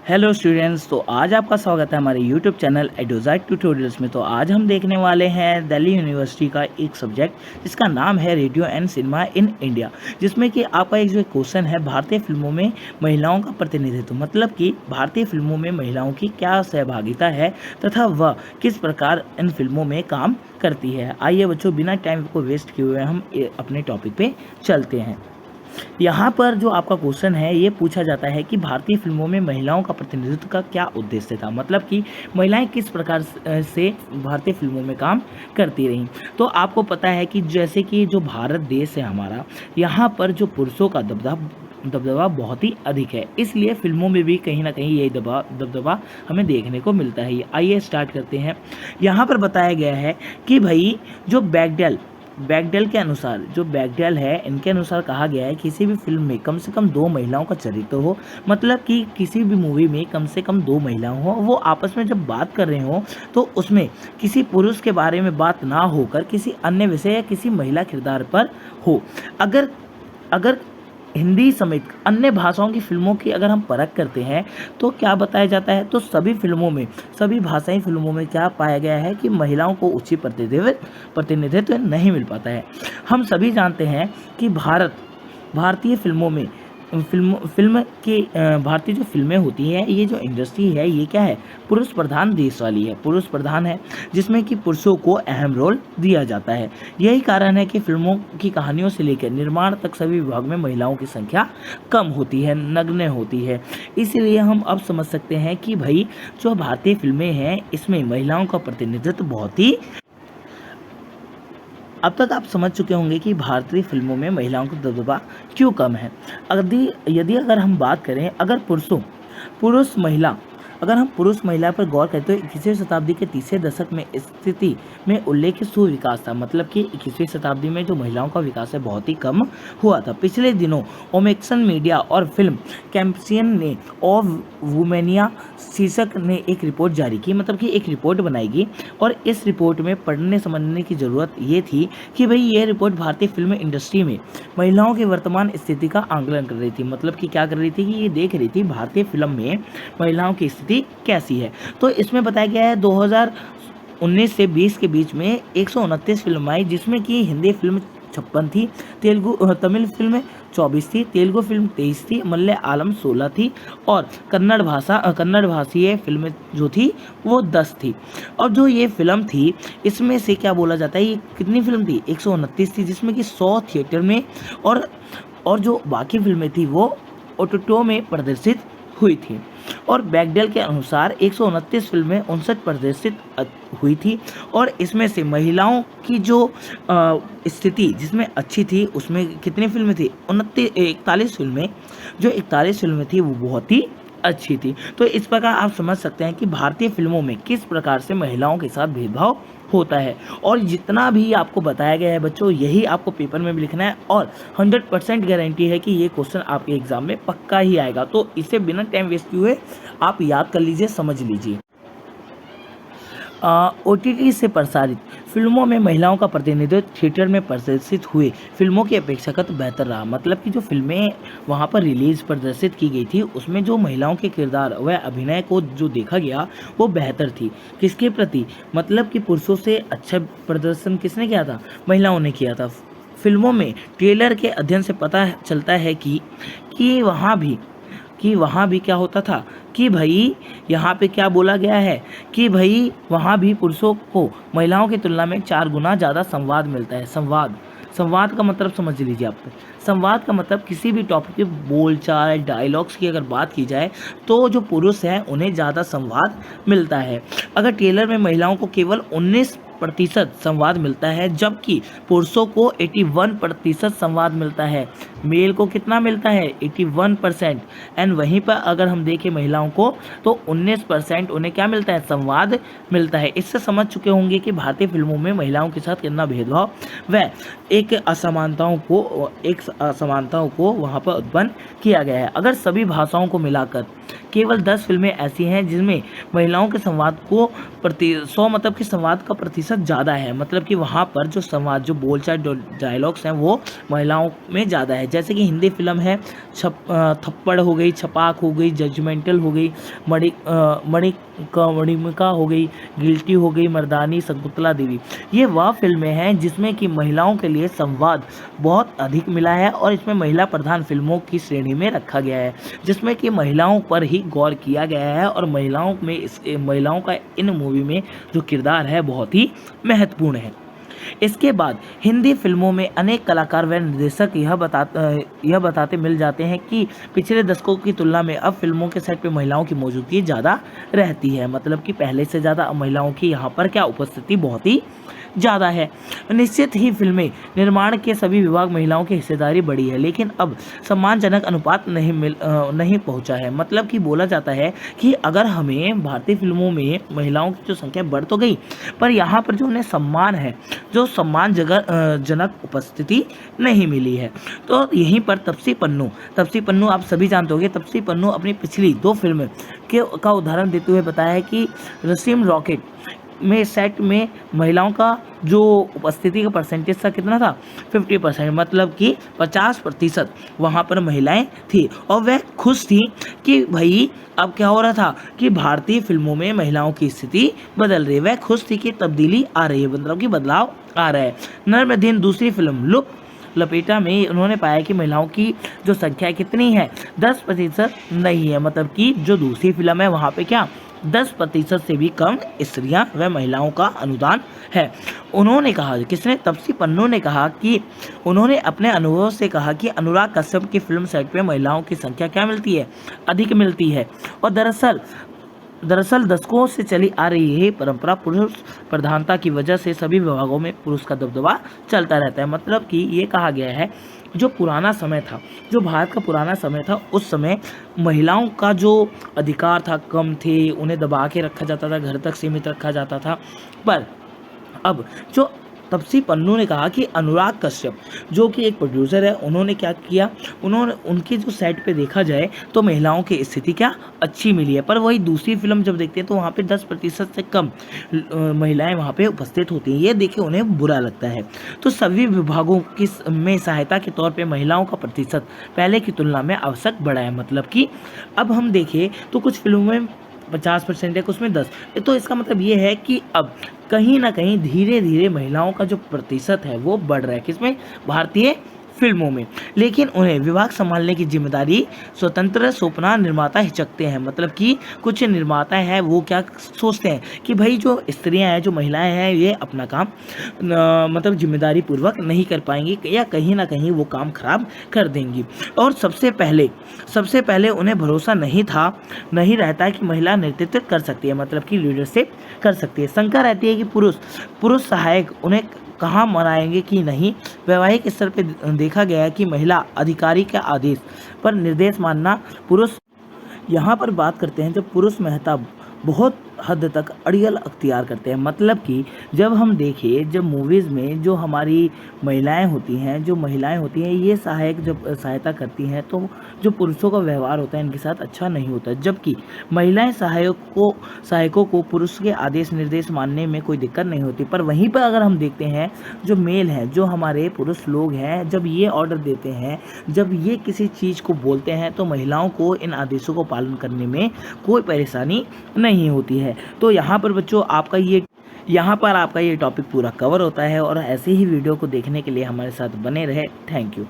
Hello students, तो आज आपका स्वागत है हमारे यूट्यूब चैनल एडोजाइट ट्यूटोरियल्स में। तो आज हम देखने वाले हैं दिल्ली यूनिवर्सिटी का एक सब्जेक्ट जिसका नाम है radio and cinema in India, जिसमें कि आपका एक जो क्वेश्चन है भारतीय फिल्मों में महिलाओं का प्रतिनिधित्व, मतलब कि भारतीय फिल्मों में महिलाओं की क्या सहभागिता है तथा वह किस प्रकार इन फिल्मों में काम करती है। आइए बच्चों, बिना टाइम को वेस्ट किए हुए हम अपने टॉपिक पे चलते हैं। यहाँ पर जो आपका क्वेश्चन है ये पूछा जाता है कि भारतीय फिल्मों में महिलाओं का प्रतिनिधित्व का क्या उद्देश्य था, मतलब कि महिलाएं किस प्रकार से भारतीय फिल्मों में काम करती रहीं। तो आपको पता है कि जैसे कि जो भारत देश है हमारा, यहाँ पर जो पुरुषों का दबदबा बहुत ही अधिक है, इसलिए फिल्मों में भी कहीं ना कहीं यही दबदबा हमें देखने को मिलता है। आइए स्टार्ट करते हैं। यहाँ पर बताया गया है कि भाई जो बैकडल के अनुसार, जो बैकडल है इनके अनुसार कहा गया है किसी भी फिल्म में कम से कम 2 महिलाओं का चरित्र हो, मतलब कि किसी भी मूवी में कम से कम 2 महिलाएं हो, वो आपस में जब बात कर रहे हो तो उसमें किसी पुरुष के बारे में बात ना होकर किसी अन्य विषय या किसी महिला किरदार पर हो। अगर हिंदी समेत अन्य भाषाओं की फिल्मों की अगर हम परख करते हैं तो क्या बताया जाता है, तो सभी फिल्मों में, सभी भाषाई फिल्मों में क्या पाया गया है कि महिलाओं को उचित प्रतिनिधित्व नहीं मिल पाता है। हम सभी जानते हैं कि भारतीय फिल्मों में भारतीय जो फिल्में होती हैं, ये जो इंडस्ट्री है ये क्या है, पुरुष प्रधान देश वाली है, पुरुष प्रधान है, जिसमें कि पुरुषों को अहम रोल दिया जाता है। यही कारण है कि फिल्मों की कहानियों से लेकर निर्माण तक सभी विभाग में महिलाओं की संख्या कम होती है, नगण्य होती है। इसलिए हम अब समझ सकते हैं कि भाई जो भारतीय फिल्में हैं इसमें महिलाओं का प्रतिनिधित्व बहुत ही, अब तक आप समझ चुके होंगे कि भारतीय फिल्मों में महिलाओं का दबदबा क्यों कम है। अगर हम बात करें, अगर हम पुरुष महिला पर गौर करें तो 21वीं शताब्दी के तीसरे दशक में स्थिति में उल्लेखित सुविकास था, मतलब कि 21वीं शताब्दी में जो महिलाओं का विकास है बहुत ही कम हुआ था। पिछले दिनों ओमेक्सन मीडिया और फिल्म कैंपेन ने ऑफ वुमेनिया शीर्षक ने एक रिपोर्ट जारी की, मतलब कि एक रिपोर्ट बनाएगी, और इस रिपोर्ट में पढ़ने समझने की ज़रूरत ये थी कि भाई ये रिपोर्ट भारतीय फिल्म इंडस्ट्री में महिलाओं की वर्तमान स्थिति का आंकलन कर रही थी, मतलब कि क्या कर रही थी कि ये देख रही थी भारतीय फिल्म में महिलाओं की स्थिति कैसी है। तो इसमें बताया गया है 2019 से 20 के बीच में 129 फिल्म आई, जिसमें कि हिंदी फिल्म 56 थी, तमिल फिल्म 24 थी, तेलुगु फिल्म 23 थी, मलयालम 16 थी, और कन्नड़ भाषीय फिल्म जो थी वो 10 थी। और जो ये फिल्म थी इसमें से क्या बोला जाता है, ये कितनी फिल्म थी, 129 थी, जिसमें कि 100 थिएटर में और जो बाकी फिल्में थी वो ओटीटी में प्रदर्शित हुई थी। और बैकडल के अनुसार 129 फिल्में 59 प्रदर्शित हुई थी, और इसमें से महिलाओं की जो स्थिति जिसमें अच्छी थी उसमें कितनी फिल्में थी, 41 फिल्में, जो 41 फिल्में थी वो बहुत ही अच्छी थी। तो इस प्रकार आप समझ सकते हैं कि भारतीय फिल्मों में किस प्रकार से महिलाओं के साथ भेदभाव होता है। और जितना भी आपको बताया गया है बच्चों, यही आपको पेपर में भी लिखना है, और 100% गारंटी है कि ये क्वेश्चन आपके एग्जाम में पक्का ही आएगा। तो इसे बिना टाइम वेस्ट किए हुए आप याद कर लीजिए, समझ लीजिए। ओटीटी से प्रसारित फिल्मों में महिलाओं का प्रतिनिधित्व थिएटर में प्रदर्शित हुए फिल्मों की अपेक्षाकृत बेहतर रहा, मतलब कि जो फिल्में वहां पर प्रदर्शित की गई थी उसमें जो महिलाओं के किरदार व अभिनय को जो देखा गया वो बेहतर थी। किसके प्रति, मतलब कि पुरुषों से अच्छा प्रदर्शन किसने किया था, महिलाओं ने किया था। फिल्मों में ट्रेलर के अध्ययन से पता चलता है कि वहाँ भी क्या होता था कि भाई यहाँ पे क्या बोला गया है कि भाई वहाँ भी पुरुषों को महिलाओं की तुलना में 4 गुना ज़्यादा संवाद मिलता है। संवाद का मतलब समझ लीजिए आप। संवाद का मतलब किसी भी टॉपिक के बोलचाल, डायलॉग्स की अगर बात की जाए तो जो पुरुष हैं उन्हें ज़्यादा संवाद मिलता है। अगर ट्रेलर में महिलाओं को केवल 19% संवाद मिलता है, जबकि पुरुषों को 81% संवाद मिलता है। मेल को कितना मिलता है, 81%। एंड वहीं पर अगर हम देखें महिलाओं को तो 19% उन्हें क्या मिलता है, संवाद मिलता है। इससे समझ चुके होंगे कि भारतीय फिल्मों में महिलाओं के साथ कितना भेदभाव व एक असमानताओं को वहाँ पर उत्पन्न किया गया है। अगर सभी भाषाओं को मिलाकर केवल 10 फिल्में ऐसी हैं जिनमें महिलाओं के संवाद को 100 मतलब कि संवाद का प्रतिशत ज़्यादा है, मतलब कि वहाँ पर जो संवाद, जो बोलचाल, डायलॉग्स हैं वो महिलाओं में ज़्यादा है। जैसे कि हिंदी फिल्म है थप्पड़ हो गई, छपाक हो गई, जजमेंटल हो गई, मणिका हो गई, गिल्टी हो गई, मर्दानी, शकुंतला देवी। ये वह फिल्में हैं जिसमें कि महिलाओं के लिए संवाद बहुत अधिक मिला है और इसमें महिला प्रधान फिल्मों की श्रेणी में रखा गया है, जिसमें कि महिलाओं पर ही गौर किया गया है और महिलाओं का इन मूवी में जो किरदार है बहुत ही महत्वपूर्ण है। इसके बाद हिंदी फिल्मों में अनेक कलाकार व निर्देशक यह बताते मिल जाते हैं कि पिछले दशकों की तुलना में अब फिल्मों के सेट पे महिलाओं की मौजूदगी ज़्यादा रहती है, मतलब कि पहले से ज़्यादा महिलाओं की यहाँ पर क्या उपस्थिति बहुत ही ज़्यादा है। निश्चित ही फिल्में निर्माण के सभी विभाग महिलाओं की हिस्सेदारी बढ़ी है, लेकिन अब सम्मानजनक अनुपात नहीं पहुंचा है। मतलब कि बोला जाता है कि अगर हमें भारतीय फिल्मों में महिलाओं की जो संख्या बढ़ तो गई, पर यहाँ पर जो उन्हें सम्मान है, जो सम्मानजनक उपस्थिति नहीं मिली है। तो यहीं पर तपसी पन्नू आप सभी जानते होंगे। तपसी पन्नू अपनी पिछली 2 फिल्म का उदाहरण देते हुए बताया है कि रसीम रॉकेट में सेट में महिलाओं का जो उपस्थिति का परसेंटेज था कितना था 50%, मतलब कि 50% वहाँ पर महिलाएं थी और वह खुश थी कि भाई अब क्या हो रहा था कि भारतीय फिल्मों में महिलाओं की स्थिति बदल रही है। वह खुश थी कि तब्दीली आ रही है, मतलब कि बदलाव आ रहा है। नर्मदीन दूसरी फिल्म लपेटा में उन्होंने पाया कि महिलाओं की जो संख्या कितनी है 10% नहीं है, मतलब कि जो दूसरी फिल्म है वहाँ पे क्या 10% से भी कम स्त्रियां व महिलाओं का अनुदान है। उन्होंने कहा, किसने, तपसी पन्नू ने कहा कि उन्होंने अपने अनुभव से कहा कि अनुराग कश्यप की फिल्म सेट पे महिलाओं की संख्या क्या मिलती है, अधिक मिलती है। और दरअसल दशकों से चली आ रही है परंपरा पुरुष प्रधानता की वजह से सभी विभागों में पुरुष का दबदबा चलता रहता है। मतलब कि ये कहा गया है जो पुराना समय था, जो भारत का पुराना समय था, उस समय महिलाओं का जो अधिकार था कम थे, उन्हें दबा के रखा जाता था, घर तक सीमित रखा जाता था। पर अब जो तपसी पन्नू ने कहा कि अनुराग कश्यप जो कि एक प्रोड्यूसर है, उन्होंने क्या किया, उन्होंने उनकी जो सेट पे देखा जाए तो महिलाओं की स्थिति क्या अच्छी मिली है। पर वही दूसरी फिल्म जब देखते हैं तो वहाँ पे 10% से कम महिलाएं वहाँ पे उपस्थित होती हैं। ये देखे उन्हें बुरा लगता है। तो सभी विभागों की में सहायता के तौर पर महिलाओं का प्रतिशत पहले की तुलना में आवश्यक बढ़ा है। मतलब कि अब हम देखें तो कुछ फिल्मों में 50% है, कुछ में 10, तो इसका मतलब ये है कि अब कहीं ना कहीं धीरे धीरे महिलाओं का जो प्रतिशत है वो बढ़ रहा है, किसमें, भारतीय फिल्मों में। लेकिन उन्हें विभाग संभालने की जिम्मेदारी स्वतंत्र सौंपना निर्माता हिचकते हैं। मतलब कि कुछ निर्माता हैं वो क्या सोचते हैं कि भाई जो स्त्रियां हैं, जो महिलाएं हैं, ये अपना काम मतलब जिम्मेदारी पूर्वक नहीं कर पाएंगी या कहीं ना कहीं वो काम खराब कर देंगी। और सबसे पहले उन्हें भरोसा नहीं रहता कि महिला नेतृत्व कर सकती है, मतलब कि लीडरशिप कर सकती है। शंका रहती है कि पुरुष सहायक उन्हें कहाँ मनाएंगे कि नहीं। वैवाहिक स्तर पर देखा गया है कि महिला अधिकारी के आदेश पर निर्देश मानना पुरुष, यहाँ पर बात करते हैं जब पुरुष मेहता बहुत हद तक अड़ियल अख्तियार करते हैं। मतलब कि जब हम देखें, जब मूवीज़ में जो हमारी महिलाएं होती हैं ये सहायक जब सहायता करती हैं तो जो पुरुषों का व्यवहार होता है इनके साथ अच्छा नहीं होता, जबकि महिलाएं सहायकों को पुरुष के आदेश निर्देश मानने में कोई दिक्कत नहीं होती। पर वहीं पर अगर हम देखते हैं जो मेल हैं, जो हमारे पुरुष लोग हैं, जब ये ऑर्डर देते हैं, जब ये किसी चीज़ को बोलते हैं तो महिलाओं को इन आदेशों को पालन करने में कोई परेशानी नहीं होती है। तो यहाँ पर बच्चों आपका ये टॉपिक पूरा कवर होता है और ऐसे ही वीडियो को देखने के लिए हमारे साथ बने रहे। Thank you.